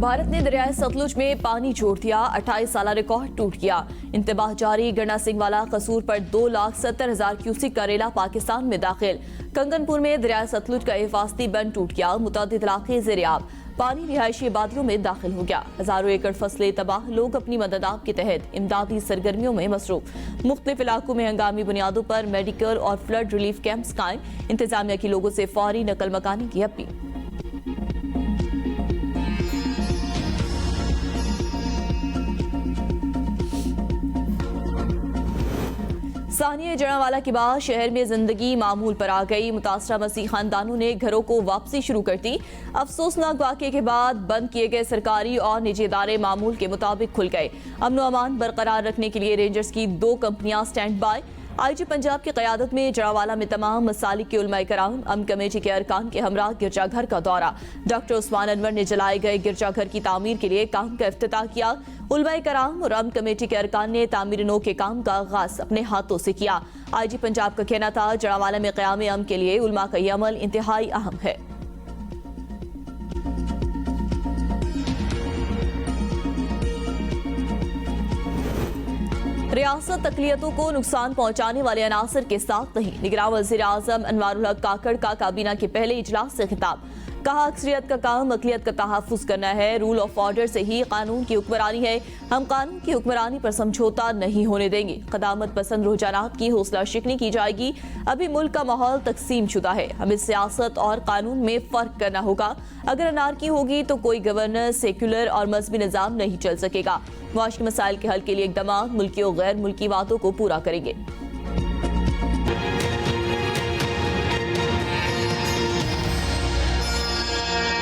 भारत ने दरियाए सतलुज में पानी छोड़ दिया, 28 साल रिकॉर्ड टूट गया। इंतबाह जारी, गन्ना सिंह वाला कसूर पर 2,70,000 क्यूसिक का रेला पाकिस्तान में दाखिल। कंगनपुर में दरियाए सतलुज का हिफाजती बंद टूट गया, मुतअद्दिद इलाके ज़ेर-ए-आब। पानी रिहायशी आबादियों में दाखिल हो गया। हजारों एकड़ फसलें तबाह, लोग अपनी मदद आप के तहत इमदादी सरगर्मियों में मसरूफ। मुख्तलिफ इलाकों में हंगामी बुनियादों पर मेडिकल और फ्लड रिलीफ कैंप्स कायम। इंतजामिया की लोगों से फौरी नकल मकानी की अपील। सानिया जड़ावाला के बाद शहर में जिंदगी मामूल पर आ गई। मुतासरा मसीह खानदानों ने घरों को वापसी शुरू कर दी। अफसोसनाक वाक़े के बाद बंद किए गए सरकारी और निजी इदारे मामूल के मुताबिक खुल गए। अमन व अमान बरकरार रखने के लिए रेंजर्स की 2 कंपनियां स्टैंड बाय। IG पंजाब की क़यादत में जड़ावाला में तमाम मसालिक के उलमाए कराम, अमन कमेटी के अरकान के हमरा गिरजाघर का दौरा। डॉक्टर उस्मान अनवर ने जलाए गए गिरजाघर की तामीर के लिए काम का इफ्तिताह किया। उलमाए कराम और अमन कमेटी के अरकान ने तामीर नो के काम का आगाज अपने हाथों से किया। IG पंजाब का कहना था, जड़ावाला में क़याम अमन के लिए उलमा का यह अमल इंतहाई अहम है। रियासत तकलियतों को नुकसान पहुंचाने वाले अनासर के साथ नहीं। निगरान वज़ीर आज़म अनवारुल हक काकड़ का काबीना के पहले इजलास से खिताब। कहा, अक्सरियत का काम अक़लियत का तहफ़्फ़ुज़ करना है। रूल ऑफ ऑर्डर से ही कानून की हुक्मरानी है। हम कानून की हुक्मरानी पर समझौता नहीं होने देंगे। क़दामत पसंद रुझानात की हौसला शिकनी की जाएगी। अभी मुल्क का माहौल तकसीम शुदा है। हमें सियासत और कानून में फ़र्क करना होगा। अगर अनारकी होगी तो कोई गवर्नेंस, सेक्युलर और मजहबी निज़ाम नहीं चल सकेगा। मुआशी मसाइल के हल के लिए इक़दाम मुल्की और गैर मुल्की वादों को पूरा करेंगे।